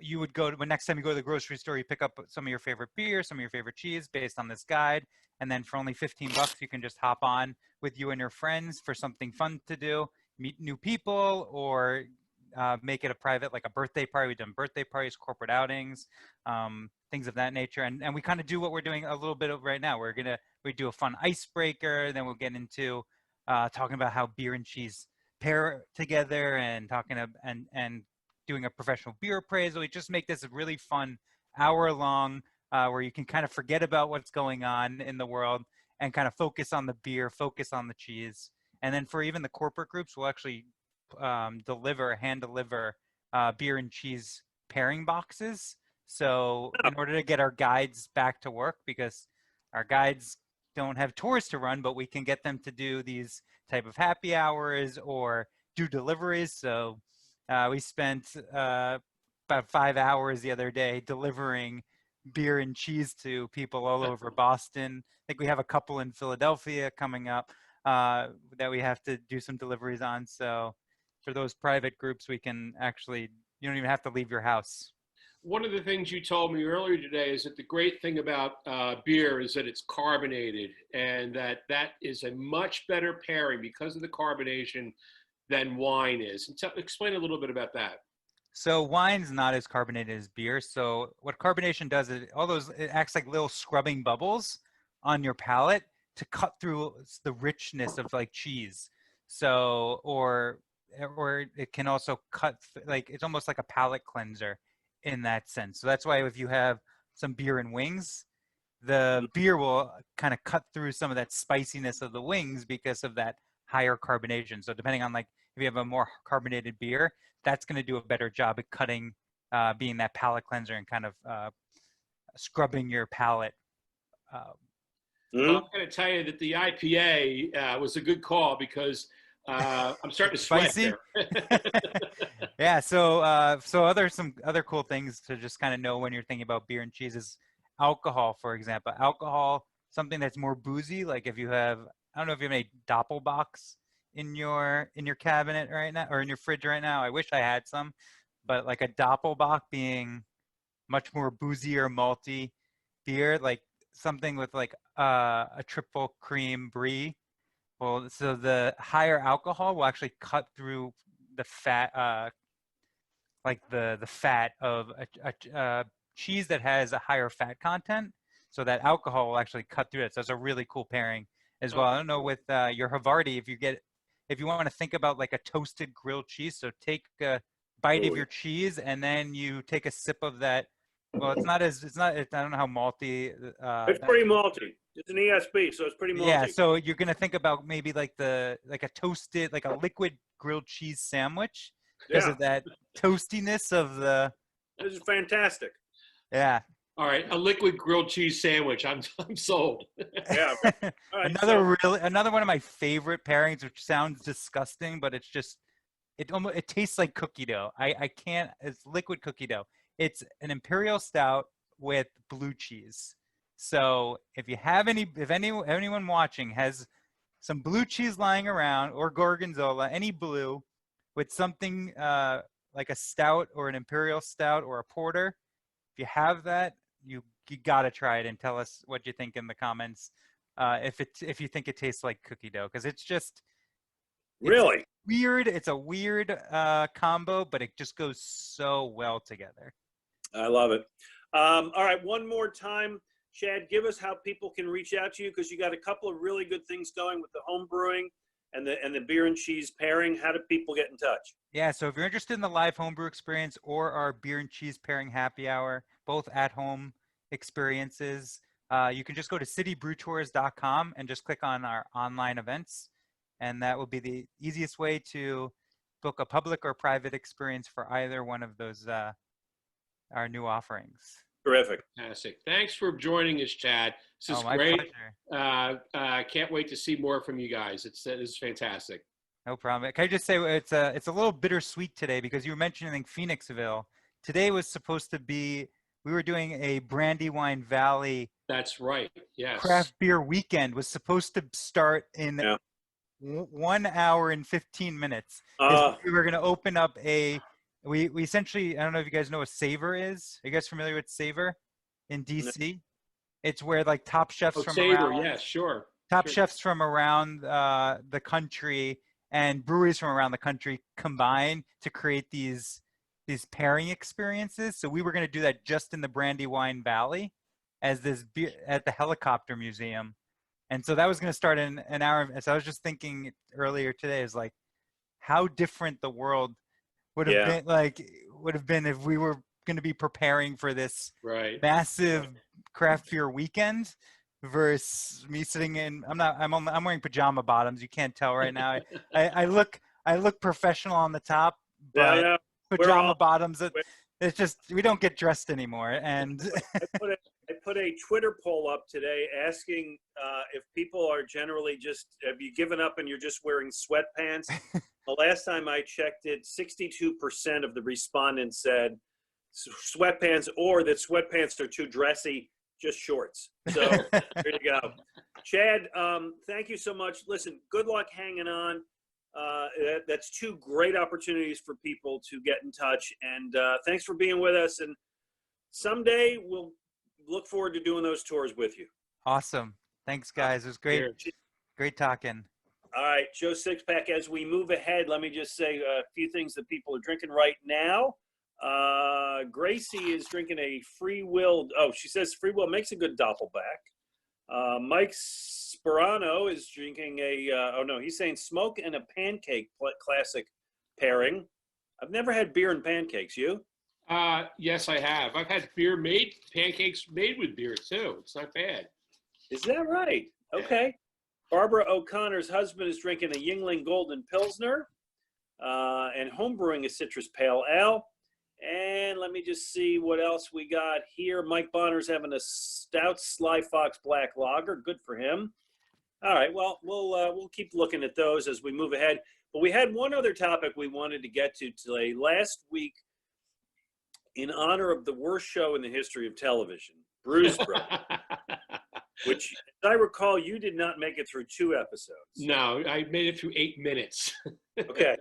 you would next time you go to the grocery store, you pick up some of your favorite beer, some of your favorite cheese based on this guide. And then for only $15, you can just hop on with you and your friends for something fun to do, meet new people, or make it a private, like a birthday party. We've done birthday parties, corporate outings, things of that nature. And we kind of do what we're doing a little bit of right now. We do a fun icebreaker. Then we'll get into talking about how beer and cheese pair together, and and doing a professional beer appraisal. We just make this a really fun hour-long where you can kind of forget about what's going on in the world and kind of focus on the beer, focus on the cheese. And then for even the corporate groups, we'll actually hand deliver beer and cheese pairing boxes. So in order to get our guides back to work, because our guides don't have tours to run, but we can get them to do these type of happy hours or do deliveries. So we spent about 5 hours the other day delivering beer and cheese to people all over Boston. I think we have a couple in Philadelphia coming up. that we have to do some deliveries on. So for those private groups, we can actually, you don't even have to leave your house. One of the things you told me earlier today is that the great thing about beer is that it's carbonated, and that is a much better pairing because of the carbonation than wine is. And explain a little bit about that. So wine's not as carbonated as beer. So what carbonation does is it acts like little scrubbing bubbles on your palate to cut through the richness of like cheese. So, or it can also like, it's almost like a palate cleanser in that sense. So that's why if you have some beer and wings, the beer will kind of cut through some of that spiciness of the wings because of that higher carbonation. So depending on, like, if you have a more carbonated beer, that's going to do a better job at cutting, being that palate cleanser and kind of scrubbing your palate. Well, I'm going to tell you that the IPA was a good call because I'm starting to sweat Spicy? there. Yeah. So, some other cool things to just kind of know when you're thinking about beer and cheese is alcohol, for example. Alcohol, something that's more boozy. Like if you have, I don't know if you have any Doppelbocks in your cabinet right now or in your fridge right now. I wish I had some, but like a Doppelbock being much more boozier, malty beer, like something with like a triple cream brie. Well, so the higher alcohol will actually cut through the fat, like the fat of a cheese that has a higher fat content. So that alcohol will actually cut through it. So it's a really cool pairing as well. I don't know with your Havarti, if you want to think about like a toasted grilled cheese. So take a bite of your cheese and then you take a sip of that. Well, I don't know how malty. It's pretty malty. It's an ESB, so it's pretty malty. Yeah, so you're gonna think about maybe like a toasted, like a liquid grilled cheese sandwich because of that toastiness of the. This is fantastic. Yeah. All right, a liquid grilled cheese sandwich. I'm sold. Yeah. All right, Another one of my favorite pairings, which sounds disgusting, but it's just it tastes like cookie dough. It's liquid cookie dough. It's an imperial stout with blue cheese. So if anyone watching has some blue cheese lying around or gorgonzola, any blue, with something like a stout or an imperial stout or a porter, if you have that, you got to try it and tell us what you think in the comments. If you think it tastes like cookie dough, because it's really weird. It's a weird combo, but it just goes so well together. I love it. All right, one more time, Chad, give us how people can reach out to you, because you got a couple of really good things going with the home brewing and the beer and cheese pairing. How do people get in touch? Yeah, so if you're interested in the live homebrew experience or our beer and cheese pairing happy hour, both at-home experiences, you can just go to citybrewtours.com and just click on our online events, and that will be the easiest way to book a public or private experience for either one of those our new offerings. Terrific. Fantastic. Thanks for joining us, Chad. This is my great. pleasure. Can't wait to see more from you guys. This is fantastic. No problem. Can I just say it's a little bittersweet today because you were mentioning Phoenixville. Today was supposed to be, we were doing a Brandywine Valley. That's right. Yes. Craft beer weekend was supposed to start in 1 hour and 15 minutes. We were going to open up we essentially, I don't know if you guys know what Savor is. Are you guys familiar with Savor in DC? No. It's where like top chefs from Savor, around. yes, sure. Top chefs from around the country and breweries from around the country combine to create these pairing experiences. So we were going to do that just in the Brandywine Valley as this at the Helicopter Museum. And so that was going to start in an hour. So I was just thinking earlier today is like how different the world would have been if we were going to be preparing for this massive craft beer weekend versus me sitting in. I'm wearing pajama bottoms. You can't tell right now. I look professional on the top, but pajama bottoms. It's just we don't get dressed anymore. And I put a Twitter poll up today asking if people are generally have you given up and you're just wearing sweatpants? The last time I checked it, 62% of the respondents said sweatpants or that sweatpants are too dressy. just shorts. So there you go. Chad, thank you so much. Listen, good luck hanging on. That's two great opportunities for people to get in touch. And thanks for being with us. And someday we'll look forward to doing those tours with you. Awesome. Thanks, guys. It was great. Great talking. All right, Joe Sixpack, as we move ahead, let me just say a few things that people are drinking right now. Gracie is drinking a Free Will. Oh, she says Free Will makes a good Doppelback. Mike Sperano is drinking he's saying Smoke and a Pancake classic pairing. I've never had beer and pancakes. You? Yes, I have. I've had pancakes made with beer too. It's not bad. Is that right? Okay. Barbara O'Connor's husband is drinking a Yingling Golden Pilsner and homebrewing a Citrus Pale Ale. And let me just see what else we got here. Mike Bonner's having a Stout Sly Fox Black Lager. Good for him. All right, well, we'll keep looking at those as we move ahead. But we had one other topic we wanted to get to today. Last week, in honor of the worst show in the history of television, Brew's Brothers, which, as I recall, you did not make it through 2 episodes. No, I made it through 8 minutes. Okay.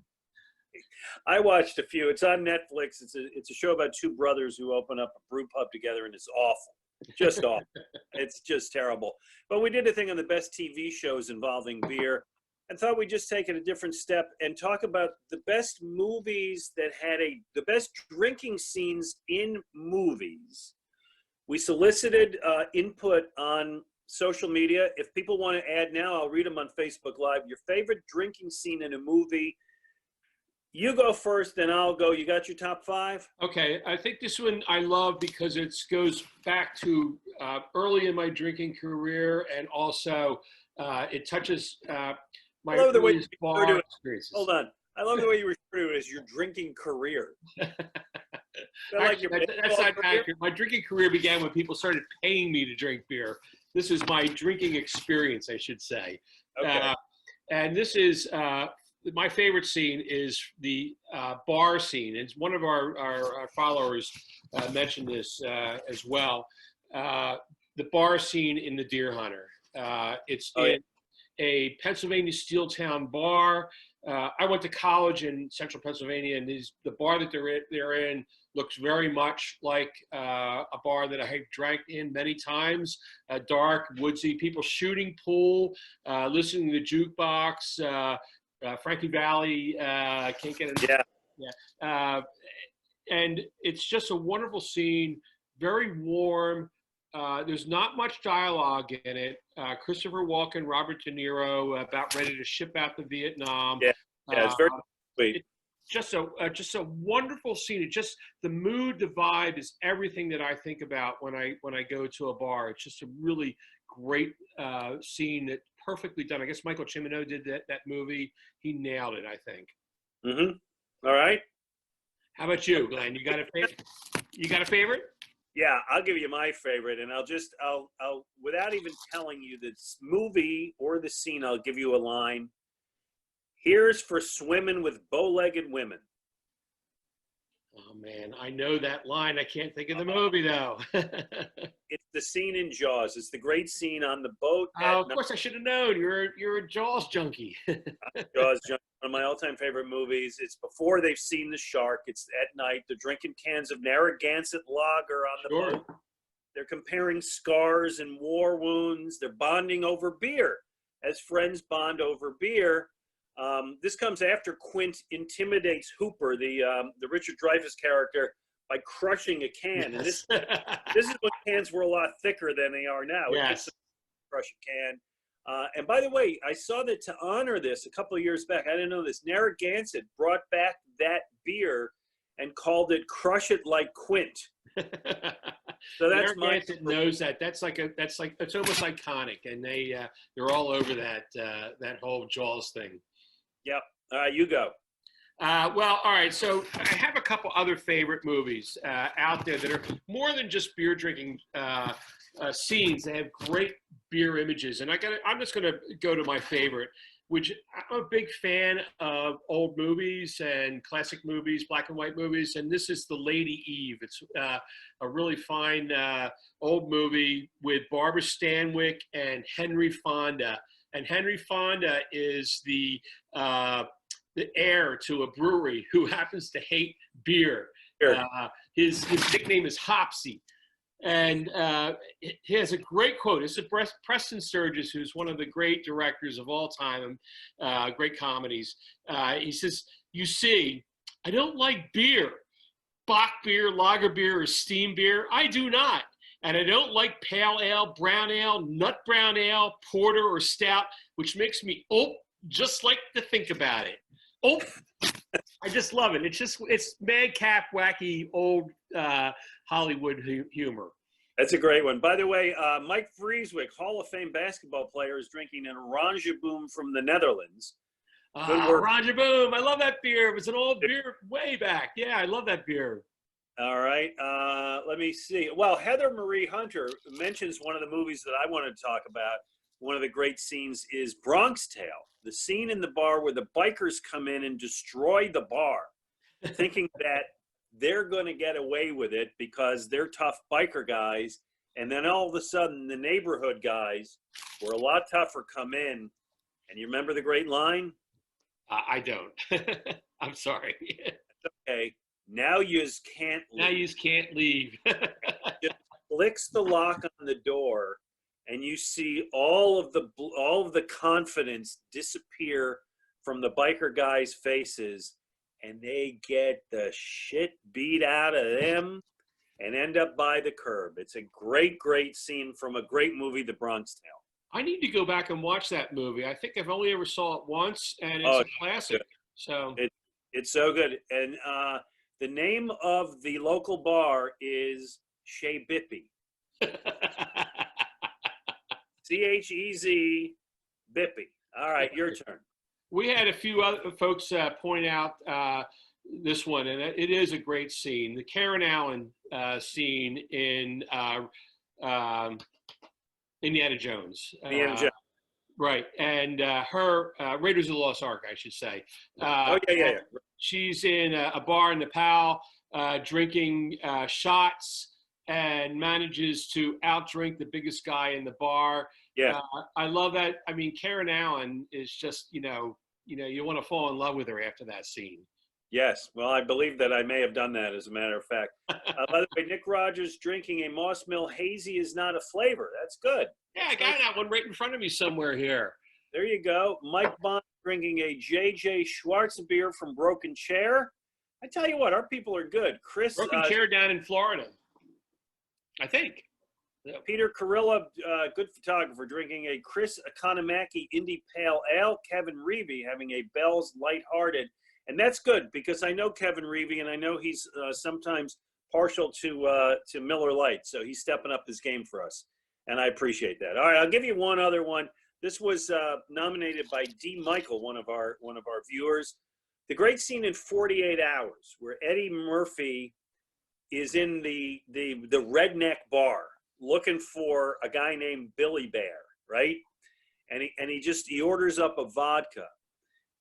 I watched a few. It's on Netflix. It's a show about 2 brothers who open up a brew pub together, and it's awful. Just awful. It's just terrible. But we did a thing on the best TV shows involving beer and thought we'd just take it a different step and talk about the best movies that had the best drinking scenes in movies. We solicited input on social media. If people want to add now, I'll read them on Facebook Live. Your favorite drinking scene in a movie. You go first, then I'll go. You got your top 5? Okay, I think this one I love because it goes back to early in my drinking career, and also it touches my earliest bar experiences. Hold on. I love the way you refer to it as your drinking career. Actually, that's not accurate. My drinking career began when people started paying me to drink beer. This is my drinking experience, I should say. Okay. And this is my favorite scene is the bar scene. And one of our followers mentioned this as well. The bar scene in The Deer Hunter. It's in a Pennsylvania steel town bar. I went to college in central Pennsylvania, and the bar that they're in looks very much like a bar that I have drank in many times. Dark, woodsy, people shooting pool, listening to the jukebox. Frankie Valli, can't get it. Yeah. And it's just a wonderful scene, very warm. There's not much dialogue in it. Christopher Walken, Robert De Niro, about ready to ship out to Vietnam. Yeah, it's very sweet. Just a wonderful scene. It just, the mood, the vibe is everything that I think about when I go to a bar. It's just a really great scene that perfectly done. I guess Michael Cimino did that movie. He nailed it, I think. Mm-hmm. All right. How about you, Glenn? You got a favorite? Yeah, I'll give you my favorite, and I'll without even telling you the movie or the scene, I'll give you a line. Here's for swimming with bow-legged women. Oh man, I know that line. I can't think of the movie though. It's the scene in Jaws. It's the great scene on the boat. Oh, of course I should have known. You're a Jaws junkie. Jaws, one of my all-time favorite movies. It's before they've seen the shark. It's at night. They're drinking cans of Narragansett lager on the boat. They're comparing scars and war wounds. They're bonding over beer, as friends bond over beer. This comes after Quint intimidates Hooper, the Richard Dreyfuss character, by crushing a can. And this is when cans were a lot thicker than they are now. Yes. Just crush a can. And by the way, I saw that to honor this a couple of years back. I didn't know this. Narragansett brought back that beer and called it "Crush It Like Quint." So that's Narragansett knows that. That's almost iconic, and they're all over that whole Jaws thing. Yep. You go. Well, all right. So I have a couple other favorite movies out there that are more than just beer drinking scenes. They have great beer images, and I'm just going to go to my favorite. which I'm a big fan of old movies and classic movies, black and white movies. And this is The Lady Eve. It's a really fine old movie with Barbara Stanwyck and Henry Fonda. And Henry Fonda is the heir to a brewery who happens to hate beer. Sure. His nickname is Hopsy. And he has a great quote. It's Preston Sturges, who's one of the great directors of all time, great comedies. He says, "You see, I don't like beer, Bock beer, lager beer, or steam beer. I do not. And I don't like pale ale, brown ale, nut brown ale, porter, or stout, which makes me just like to think about it. I just love it. It's madcap, wacky, old Hollywood humor. That's a great one. By the way, Mike Vrieswijk, Hall of Fame basketball player, is drinking an Oranje Boom from the Netherlands. Oranje Boom. I love that beer. It was an old beer way back. Yeah, I love that beer. All right. Let me see. Well, Heather Marie Hunter mentions one of the movies that I wanted to talk about. One of the great scenes is Bronx Tale, the scene in the bar where the bikers come in and destroy the bar, thinking that they're going to get away with it because they're tough biker guys. And then all of a sudden, the neighborhood guys, who are a lot tougher, come in. And you remember the great line? I don't. I'm sorry. Okay. Now yous can't leave. Now yous can't leave. Just flicks the lock on the door, and you see all of the confidence disappear from the biker guys' faces, and they get the shit beat out of them and end up by the curb. It's a great, great scene from a great movie, The Bronx Tale. I need to go back and watch that movie. I think I've only ever saw it once, and it's a classic. So it's so good. And the name of the local bar is Chez Bippy. Chez Bippy. All right, your turn. We had a few other folks point out this one, and it is a great scene. The Karen Allen scene in Indiana Jones. Indiana Jones. Right, and her Raiders of the Lost Ark, I should say. Yeah. She's in a bar in Nepal drinking shots and manages to outdrink the biggest guy in the bar. Yeah. I love that. I mean, Karen Allen is just, you want to fall in love with her after that scene. Yes. Well, I believe that I may have done that, as a matter of fact. By the way, Nick Rogers drinking a Moss Mill Hazy is not a flavor. That's good. Yeah, I got that one right in front of me somewhere here. There you go. Mike Bond drinking a J.J. Schwartz beer from Broken Chair. I tell you what, our people are good. Chris Broken Chair down in Florida, I think. Peter Carilla, good photographer, drinking a Chris Economaki Indie Pale Ale. Kevin Reevy having a Bell's Lighthearted. And that's good because I know Kevin Reevy, and I know he's sometimes partial to Miller Lite. So he's stepping up his game for us, and I appreciate that. All right, I'll give you one other one. This was nominated by D. Michael, one of our viewers. The great scene in 48 Hours, where Eddie Murphy is in the redneck bar looking for a guy named Billy Bear, right? And he orders up a vodka,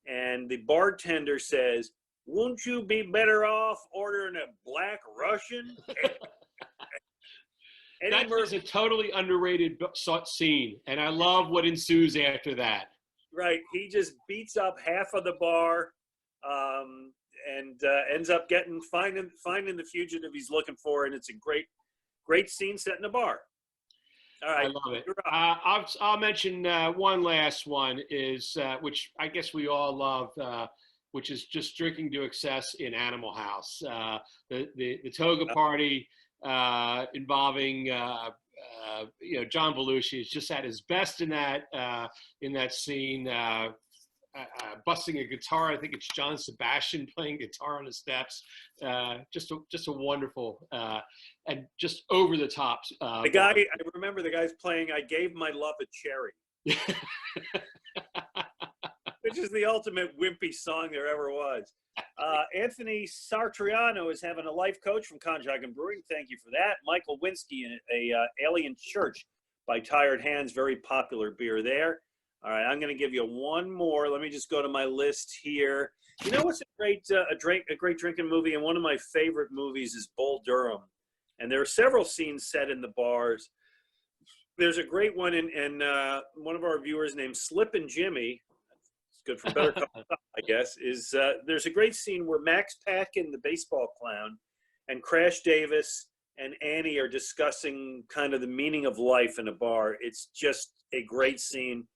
and the bartender says, "Won't you be better off ordering a Black Russian?" That is a totally underrated scene, and I love what ensues after that. Right. He just beats up half of the bar and ends up finding the fugitive he's looking for, and it's a great scene set in a bar. All right. I love it. I'll mention one last one is, which I guess we all love, which is just drinking to excess in Animal House. The toga party involving John Belushi is just at his best in that scene. Busting a guitar. I think it's John Sebastian playing guitar on the steps. Just a wonderful and just over the top. I remember the guy's playing "I Gave My Love a Cherry," which is the ultimate wimpy song there ever was. Anthony Sartriano is having a life coach from Conshohocken Brewing. Thank you for that. Michael Winsky, a Alien Church by Tired Hands, very popular beer there. All right, I'm going to give you one more. Let me just go to my list here. You know what's a great drinking movie, and one of my favorite movies is Bull Durham. And there are several scenes set in the bars. There's a great one in one of our viewers named Slippin' Jimmy. It's good for better company, I guess. There's a great scene where Max Patkin, the baseball clown, and Crash Davis and Annie are discussing kind of the meaning of life in a bar. It's just a great scene.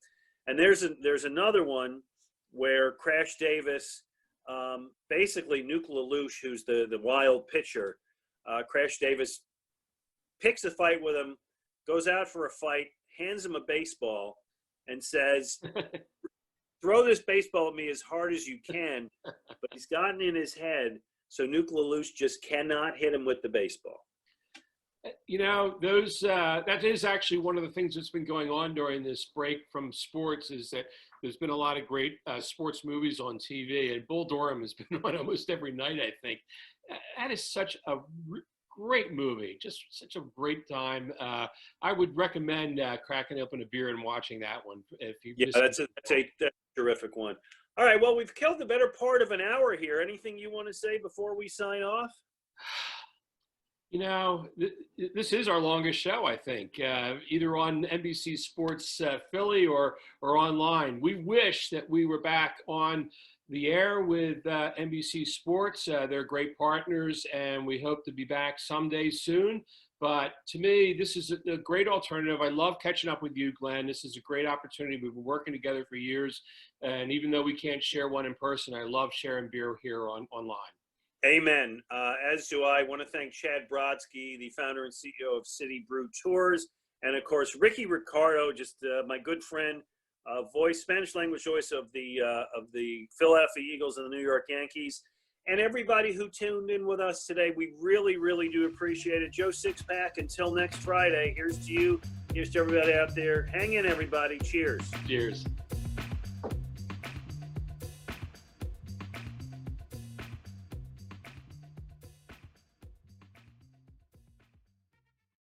And there's another one where Crash Davis, basically Nuke LaLoosh, who's the wild pitcher, Crash Davis picks a fight with him, goes out for a fight, hands him a baseball, and says, throw this baseball at me as hard as you can. But he's gotten in his head, so Nuke LaLoosh just cannot hit him with the baseball. You know, that is actually one of the things that's been going on during this break from sports, is that there's been a lot of great sports movies on TV, and Bull Durham has been on almost every night, I think. That is such a great movie, just such a great time. I would recommend cracking open a beer and watching that one. If you that's a terrific one. All right, well, we've killed the better part of an hour here. Anything you want to say before we sign off? You know, this is our longest show, I think, either on NBC Sports Philly or online. We wish that we were back on the air with NBC Sports. They're great partners, and we hope to be back someday soon. But to me, this is a great alternative. I love catching up with you, Glenn. This is a great opportunity. We've been working together for years, and even though we can't share one in person, I love sharing beer here online. Amen. As do I. Want to thank Chad Brodsky, the founder and CEO of City Brew Tours, and of course Rickie Ricardo, just my good friend, Spanish language voice of the Philadelphia Eagles and the New York Yankees, and everybody who tuned in with us today. We really, really do appreciate it. Joe Sixpack. Until next Friday. Here's to you. Here's to everybody out there. Hang in, everybody. Cheers. Cheers.